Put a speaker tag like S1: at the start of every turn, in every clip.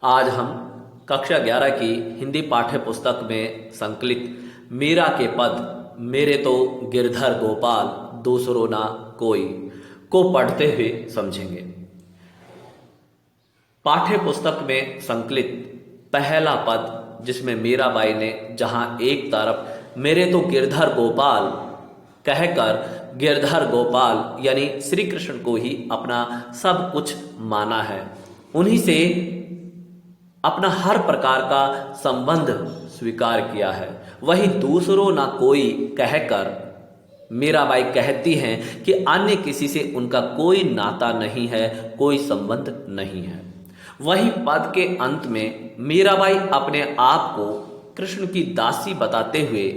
S1: आज हम कक्षा 11 की हिंदी पाठ्य पुस्तक में संकलित मीरा के पद मेरे तो गिरधर गोपाल दूसरो ना कोई को पढ़ते हुए समझेंगे। पाठ्य पुस्तक में संकलित पहला पद जिसमें मीराबाई ने जहां एक तरफ मेरे तो गिरधर गोपाल कहकर गिरधर गोपाल यानी श्री कृष्ण को ही अपना सब कुछ माना है, उन्हीं से अपना हर प्रकार का संबंध स्वीकार किया है, वही दूसरों ना कोई कहकर मीराबाई कहती हैं कि अन्य किसी से उनका कोई नाता नहीं है, कोई संबंध नहीं है। वही पद के अंत में मीराबाई अपने आप को कृष्ण की दासी बताते हुए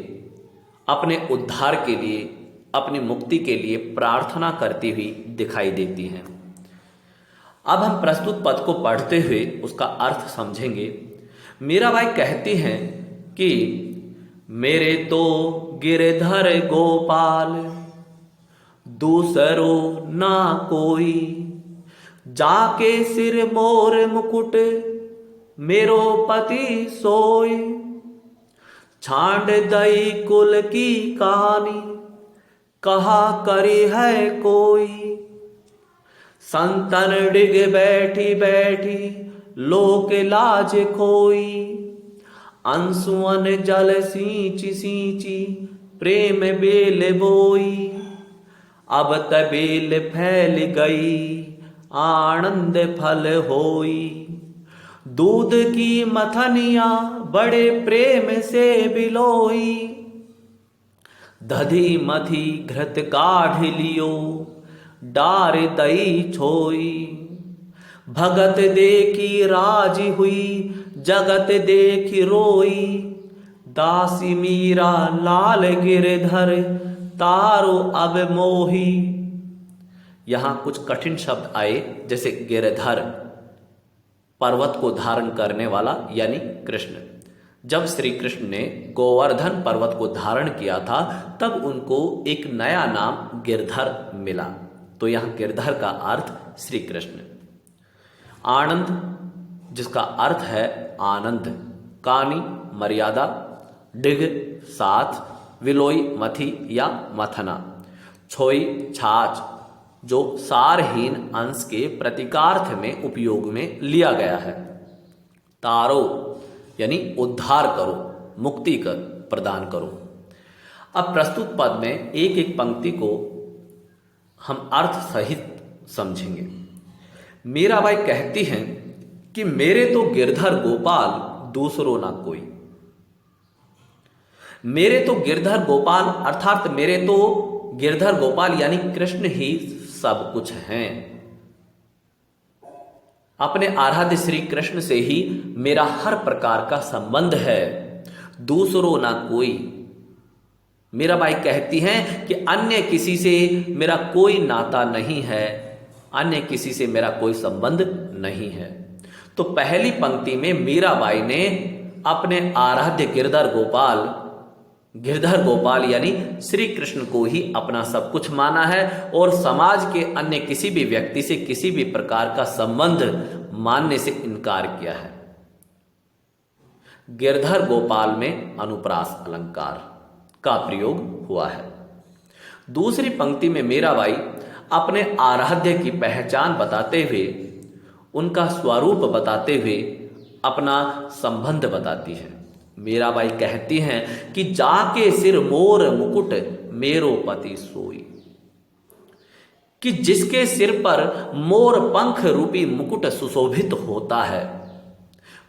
S1: अपने उद्धार के लिए, अपनी मुक्ति के लिए प्रार्थना करती हुई दिखाई देती हैं। अब हम प्रस्तुत पद को पढ़ते हुए उसका अर्थ समझेंगे। मीराबाई कहती हैं कि मेरे तो गिरधर गोपाल दूसरो ना कोई, जाके सिर मोर मुकुट मेरो पति सोई, छांड दई कुल की कहानी कहा करी है कोई, संतन डिग बैठी बैठी लोक लाज खोई, अंसुअन जल सींची सींची प्रेम बेल बोई, अब तबेल फैल गई आनंद फल होई, दूध की मथनिया बड़े प्रेम से बिलोई, दधी मथी घृत काढ़ लियो डार दई छोई, भगत देखी राजी हुई जगत देखी रोई, दासी मीरा लाल गिरधर तारो अब मोही। यहां कुछ कठिन शब्द आए, जैसे गिरधर पर्वत को धारण करने वाला यानी कृष्ण। जब श्री कृष्ण ने गोवर्धन पर्वत को धारण किया था तब उनको एक नया नाम गिरधर मिला, तो यहां गिरधर का अर्थ श्री कृष्ण। आनंद जिसका अर्थ है आनंद, कानी मर्यादा, डिग साथ, विलोई मथी या मथना, छोई छाछ जो सारहीन अंश के प्रतीकार्थ में उपयोग में लिया गया है, तारो यानी उद्धार करो, मुक्ति कर प्रदान करो। अब प्रस्तुत पद में एक एक पंक्ति को हम अर्थ सहित समझेंगे। मीराबाई कहती हैं कि मेरे तो गिरधर गोपाल दूसरो ना कोई। मेरे तो गिरधर गोपाल अर्थात मेरे तो गिरधर गोपाल यानी कृष्ण ही सब कुछ हैं। अपने आराध्य श्री कृष्ण से ही मेरा हर प्रकार का संबंध है, दूसरो ना कोई। मीराबाई कहती हैं कि अन्य किसी से मेरा कोई नाता नहीं है, अन्य किसी से मेरा कोई संबंध नहीं है। तो पहली पंक्ति में मीराबाई ने अपने आराध्य गिरधर गोपाल यानी श्री कृष्ण को ही अपना सब कुछ माना है और समाज के अन्य किसी भी व्यक्ति से किसी भी प्रकार का संबंध मानने से इनकार किया है। गिरधर गोपाल में अनुप्रास अलंकार का प्रयोग हुआ है। दूसरी पंक्ति में मीराबाई अपने आराध्य की पहचान बताते हुए, उनका स्वरूप बताते हुए अपना संबंध बताती है। मीराबाई कहती हैं कि जाके सिर मोर मुकुट मेरो पति सोई, कि जिसके सिर पर मोर पंख रूपी मुकुट सुशोभित होता है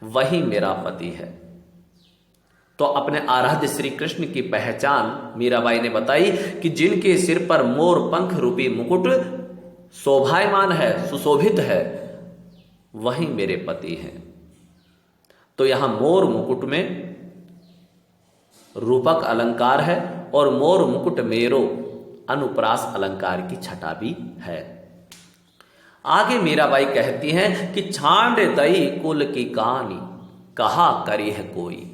S1: वही मेरा पति है। तो अपने आराध्य श्री कृष्ण की पहचान मीराबाई ने बताई कि जिनके सिर पर मोर पंख रूपी मुकुट शोभायमान है, सुशोभित है, वही मेरे पति हैं। तो यहां मोर मुकुट में रूपक अलंकार है और मोर मुकुट मेरो अनुप्रास अलंकार की छटा भी है। आगे मीराबाई कहती हैं कि छांड दई कुल की कहानी कहा करी है कोई।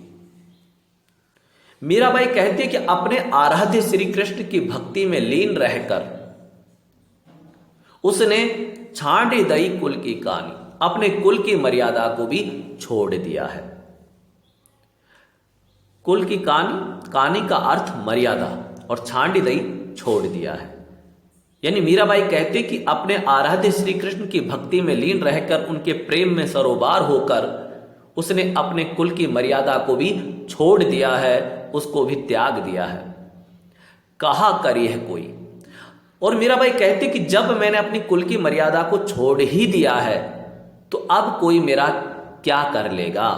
S1: मीराबाई कहती है कि अपने आराध्य श्री कृष्ण की भक्ति में लीन रहकर उसने छांड दई कुल की कहानी अपने कुल की मर्यादा को भी छोड़ दिया है। कुल की कानी का अर्थ मर्यादा और छांडी दई छोड़ दिया है। यानी मीराबाई कहते कि अपने आराध्य श्री कृष्ण की भक्ति में लीन रहकर उनके प्रेम में सरोबार होकर उसने अपने कुल की मर्यादा को भी छोड़ दिया है, उसको भी त्याग दिया है। कहा करी है कोई। और मीराबाई कहते कि जब मैंने अपनी कुल की मर्यादा को छोड़ ही दिया है तो अब कोई मेरा क्या कर लेगा।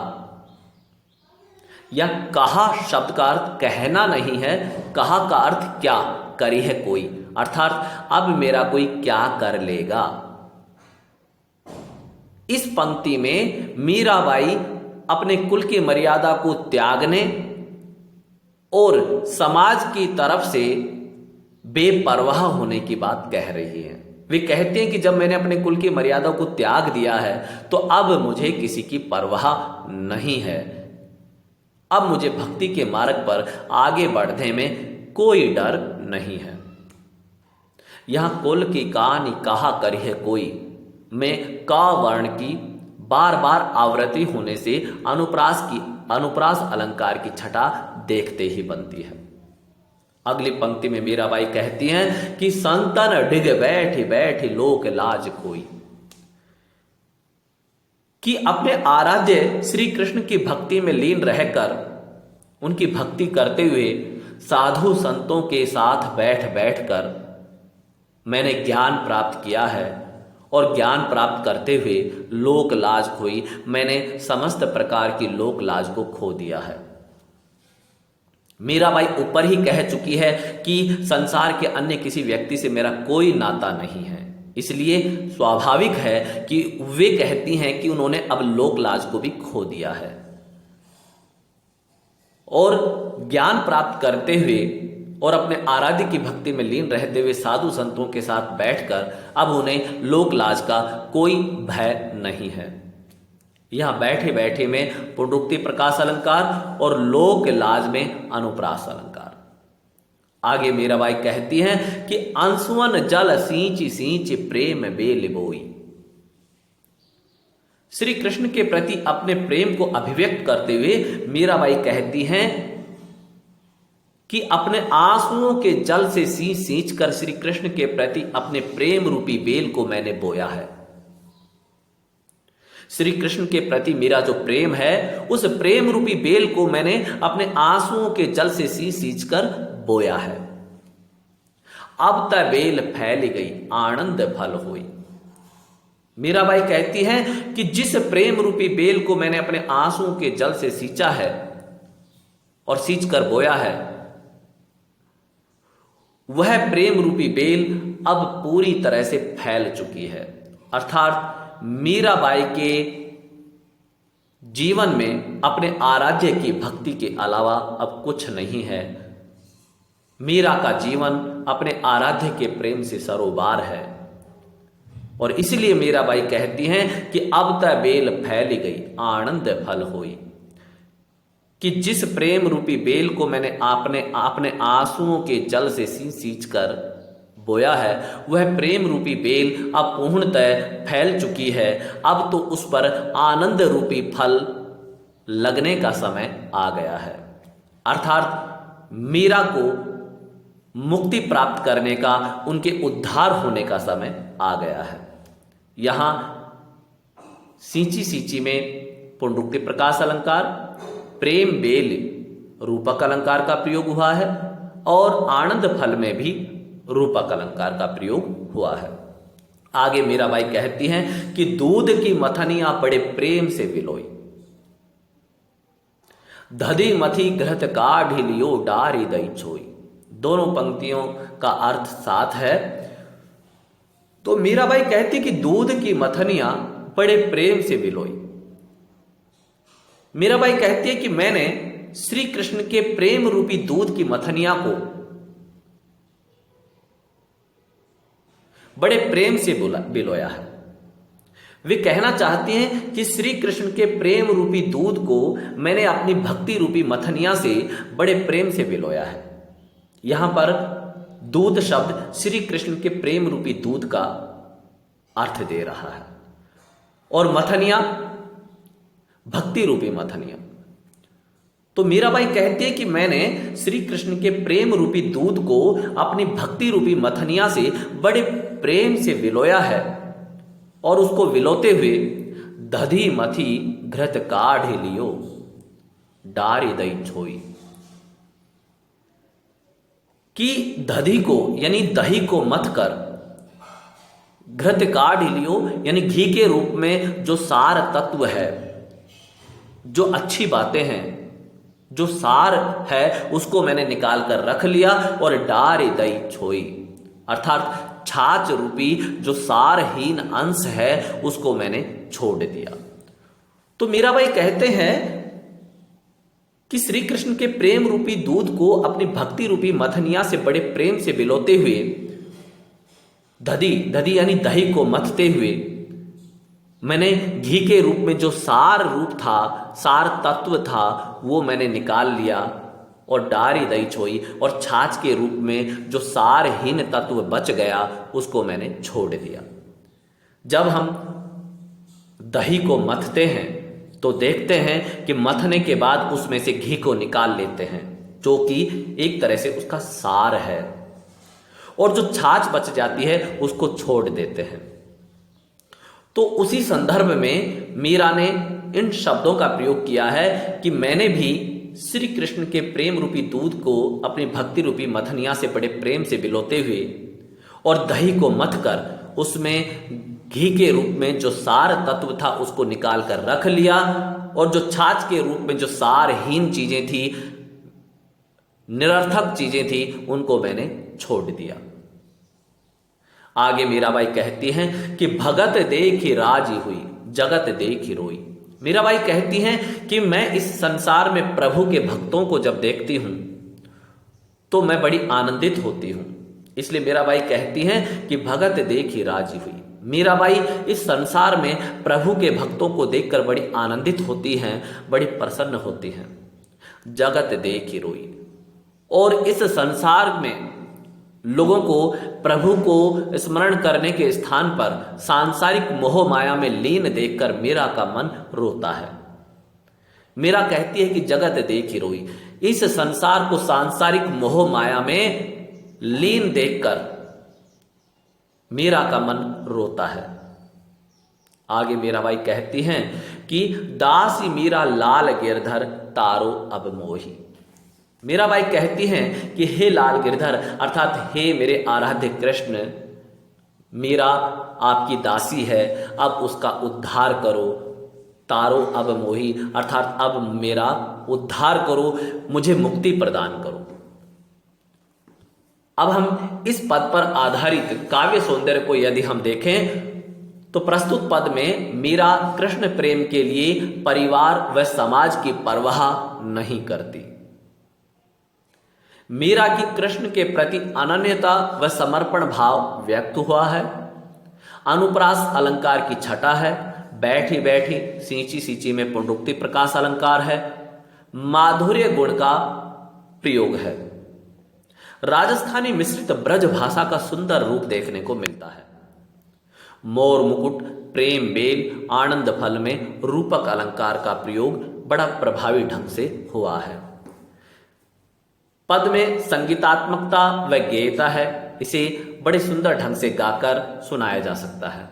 S1: या कहा शब्द का अर्थ कहना नहीं है, कहा का अर्थ क्या, करी है कोई, अर्थात अब मेरा कोई क्या कर लेगा। इस पंक्ति में मीराबाई अपने कुल की मर्यादा को त्यागने और समाज की तरफ से बेपरवाह होने की बात कह रही है। वे कहते हैं कि जब मैंने अपने कुल की मर्यादा को त्याग दिया है तो अब मुझे किसी की परवाह नहीं है, अब मुझे भक्ति के मार्ग पर आगे बढ़ने में कोई डर नहीं है। यहां कुल की कहानी कहा करी है कोई में का वर्ण की बार बार आवृत्ति होने से अनुप्रास अलंकार की छटा देखते ही बनती है। अगली पंक्ति में मीराबाई कहती हैं कि संतन डिग बैठी बैठी लोक लाज कोई, कि अपने आराध्य श्री कृष्ण की भक्ति में लीन रहकर उनकी भक्ति करते हुए साधु संतों के साथ बैठ बैठकर मैंने ज्ञान प्राप्त किया है और ज्ञान प्राप्त करते हुए लोक लाज खोई, मैंने समस्त प्रकार की लोक लाज को खो दिया है। मीराबाई ऊपर ही कह चुकी है कि संसार के अन्य किसी व्यक्ति से मेरा कोई नाता नहीं है, इसलिए स्वाभाविक है कि वे कहती हैं कि उन्होंने अब लोक लाज को भी खो दिया है और ज्ञान प्राप्त करते हुए और अपने आराध्य की भक्ति में लीन रहते हुए साधु संतों के साथ बैठकर अब उन्हें लोक लाज का कोई भय नहीं है। यहां बैठे बैठे में पुनरुक्ति प्रकाश अलंकार और लोक लाज में अनुप्रास अलंकार। आगे मीराबाई कहती हैं कि अंशुवन जल सींच सींच प्रेम बेल बोई, श्री कृष्ण के प्रति अपने प्रेम को अभिव्यक्त करते हुए मीराबाई कहती हैं कि अपने आंसुओं के जल से सींच सींच कर श्री कृष्ण के प्रति अपने प्रेम रूपी बेल को मैंने बोया है। श्री कृष्ण के प्रति मेरा जो प्रेम है उस प्रेम रूपी बेल को मैंने अपने आंसुओं के जल से सींच सींच कर बोया है। अब त बेल फैल गई आनंद फल हुई। मीराबाई कहती हैं कि जिस प्रेम रूपी बेल को मैंने अपने आंसुओं के जल से सींचा है और सींच कर बोया है, वह प्रेम रूपी बेल अब पूरी तरह से फैल चुकी है। अर्थात मीराबाई के जीवन में अपने आराध्य की भक्ति के अलावा अब कुछ नहीं है। मीरा का जीवन अपने आराध्य के प्रेम से सरोबार है और इसलिए मीराबाई कहती हैं कि अब त बेल फैल गई आनंद फल होई, कि जिस प्रेम रूपी बेल को मैंने अपने आंसुओं के जल से सींच कर बोया है वह प्रेम रूपी बेल अब पूर्णतः फैल चुकी है। अब तो उस पर आनंद रूपी फल लगने का समय आ गया है। अर्थात मीरा को मुक्ति प्राप्त करने का, उनके उद्धार होने का समय आ गया है। यहां सींची सींची में पुनरुक्ति प्रकाश अलंकार, प्रेम बेल रूपक अलंकार का प्रयोग हुआ है और आनंद फल में भी रूपक अलंकार का प्रयोग हुआ है। आगे मीराबाई कहती हैं कि दूध की मथनियां बड़े प्रेम से विलोई, धदी मथी घृत काढ़ी लियो डारी दई छोई। दोनों पंक्तियों का अर्थ साथ है। तो मीराबाई कहती कि दूध की मथनियां बड़े प्रेम से विलोई। मीराबाई कहती है कि मैंने श्री कृष्ण के प्रेम रूपी दूध की मथनियां को बड़े प्रेम से बिलोया है। वे कहना चाहती हैं कि श्री कृष्ण के प्रेम रूपी दूध को मैंने अपनी भक्ति रूपी मथनिया से बड़े प्रेम से बिलोया है। यहां पर दूध शब्द श्री कृष्ण के प्रेम रूपी दूध का अर्थ दे रहा है। और मथनिया भक्ति रूपी मथनिया। तो मीराबाई कहती है कि मैंने श्री कृष्ण के प्रेम रूपी दूध को अपनी भक्ति रूपी मथनिया से बड़े प्रेम से विलोया है और उसको विलोते हुए दधी मथी घृत काढ़ लियो डारी दई छोई, कि दधी को यानी दही को मथ कर घृत काढ़ लियो यानी घी के रूप में जो सार तत्व है, जो अच्छी बातें हैं, जो सार है उसको मैंने निकाल कर रख लिया और डारी दई छोई अर्थात छाछ रूपी जो सारहीन अंश है उसको मैंने छोड़ दिया। तो मीराबाई कहते हैं कि श्री कृष्ण के प्रेम रूपी दूध को अपनी भक्ति रूपी मथनिया से बड़े प्रेम से बिलोते हुए दधी यानी दही को मथते हुए मैंने घी के रूप में जो सार रूप था, सार तत्व था, वो मैंने निकाल लिया और डारी दही छोई और छाछ के रूप में जो सारहीन तत्व बच गया उसको मैंने छोड़ दिया। जब हम दही को मथते हैं तो देखते हैं कि मथने के बाद उसमें से घी को निकाल लेते हैं, जो कि एक तरह से उसका सार है, और जो छाछ बच जाती है उसको छोड़ देते हैं। तो उसी संदर्भ में मीरा ने इन शब्दों का प्रयोग किया है कि मैंने भी श्री कृष्ण के प्रेम रूपी दूध को अपनी भक्ति रूपी मथनिया से बड़े प्रेम से बिलोते हुए और दही को मथ कर उसमें घी के रूप में जो सार तत्व था उसको निकाल कर रख लिया, और जो छाछ के रूप में जो सारहीन चीजें थी, निरर्थक चीजें थी, उनको मैंने छोड़ दिया। आगे मीराबाई कहती हैं कि भगत देखी राजी हुई जगत देखी रोई। मीराबाई कहती हैं कि मैं इस संसार में प्रभु के भक्तों को जब देखती हूं तो मैं बड़ी आनंदित होती हूं। इसलिए मीराबाई कहती हैं कि भगत देखी राजी हुई। मीराबाई इस संसार में प्रभु के भक्तों को देखकर बड़ी आनंदित होती हैं, बड़ी प्रसन्न होती हैं। जगत देखी रोई, और इस संसार में लोगों को प्रभु को स्मरण करने के स्थान पर सांसारिक मोह माया में लीन देखकर मीरा का मन रोता है। मीरा कहती है कि जगत देखी रोई, इस संसार को सांसारिक मोह माया में लीन देखकर मीरा का मन रोता है। आगे मीराबाई कहती हैं कि दासी मीरा लाल गिरधर तारो अब मोही। मीराबाई कहती हैं कि हे लाल गिरधर अर्थात हे मेरे आराध्य कृष्ण, मीरा आपकी दासी है, अब उसका उद्धार करो। तारो अब मोही अर्थात अब मेरा उद्धार करो, मुझे मुक्ति प्रदान करो। अब हम इस पद पर आधारित काव्य सौंदर्य को यदि हम देखें तो प्रस्तुत पद में मीरा कृष्ण प्रेम के लिए परिवार व समाज की परवाह नहीं करती। मीरा की कृष्ण के प्रति अनन्यता व समर्पण भाव व्यक्त हुआ है। अनुप्रास अलंकार की छटा है, बैठी बैठी सींची सींची में पुनरुक्ति प्रकाश अलंकार है, माधुर्य गुण का प्रयोग है। राजस्थानी मिश्रित ब्रज भाषा का सुंदर रूप देखने को मिलता है। मोर मुकुट, प्रेम बेल, आनंद फल में रूपक अलंकार का प्रयोग बड़ा प्रभावी ढंग से हुआ है। पद में संगीतात्मकता व गेयता है, इसे बड़े सुंदर ढंग से गाकर सुनाया जा सकता है।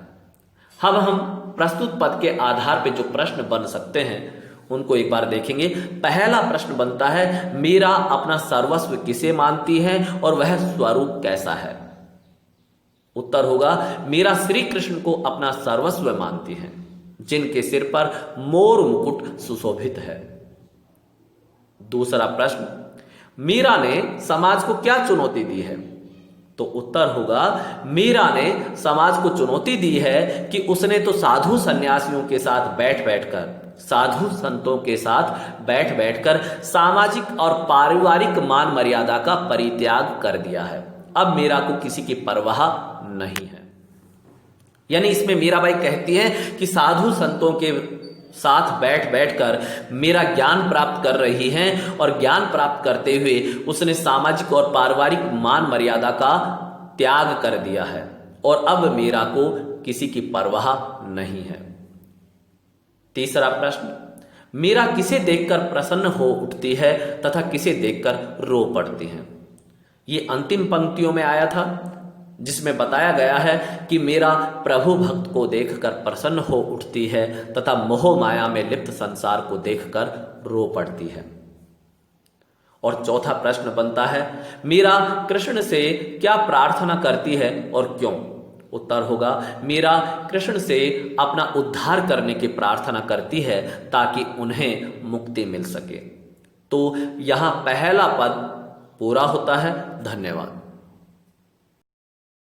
S1: अब हम प्रस्तुत पद के आधार पर जो प्रश्न बन सकते हैं उनको एक बार देखेंगे। पहला प्रश्न बनता है, मीरा अपना सर्वस्व किसे मानती है और वह स्वरूप कैसा है? उत्तर होगा, मीरा श्री कृष्ण को अपना सर्वस्व मानती है, जिनके सिर पर मोर मुकुट सुशोभित है। दूसरा प्रश्न, मीरा ने समाज को क्या चुनौती दी है? तो उत्तर होगा, मीरा ने समाज को चुनौती दी है कि उसने तो साधु सन्यासियों के साथ बैठ बैठकर, साधु संतों के साथ बैठ बैठकर सामाजिक और पारिवारिक मान मर्यादा का परित्याग कर दिया है। अब मीरा को किसी की परवाह नहीं है। यानी इसमें मीराबाई कहती है कि साधु संतों के साथ बैठ बैठकर मीरा ज्ञान प्राप्त कर रही हैं, और ज्ञान प्राप्त करते हुए उसने सामाजिक और पारिवारिक मान मर्यादा का त्याग कर दिया है, और अब मीरा को किसी की परवाह नहीं है। तीसरा प्रश्न, मीरा किसे देखकर प्रसन्न हो उठती है तथा किसे देखकर रो पड़ती है। ये अंतिम पंक्तियों में आया था, जिसमें बताया गया है कि मीरा प्रभु भक्त को देखकर प्रसन्न हो उठती है तथा मोह माया में लिप्त संसार को देखकर रो पड़ती है। और चौथा प्रश्न बनता है, मीरा कृष्ण से क्या प्रार्थना करती है और क्यों। उत्तर होगा, मीरा कृष्ण से अपना उद्धार करने की प्रार्थना करती है ताकि उन्हें मुक्ति मिल सके। तो यहां पहला पद पूरा होता है। धन्यवाद।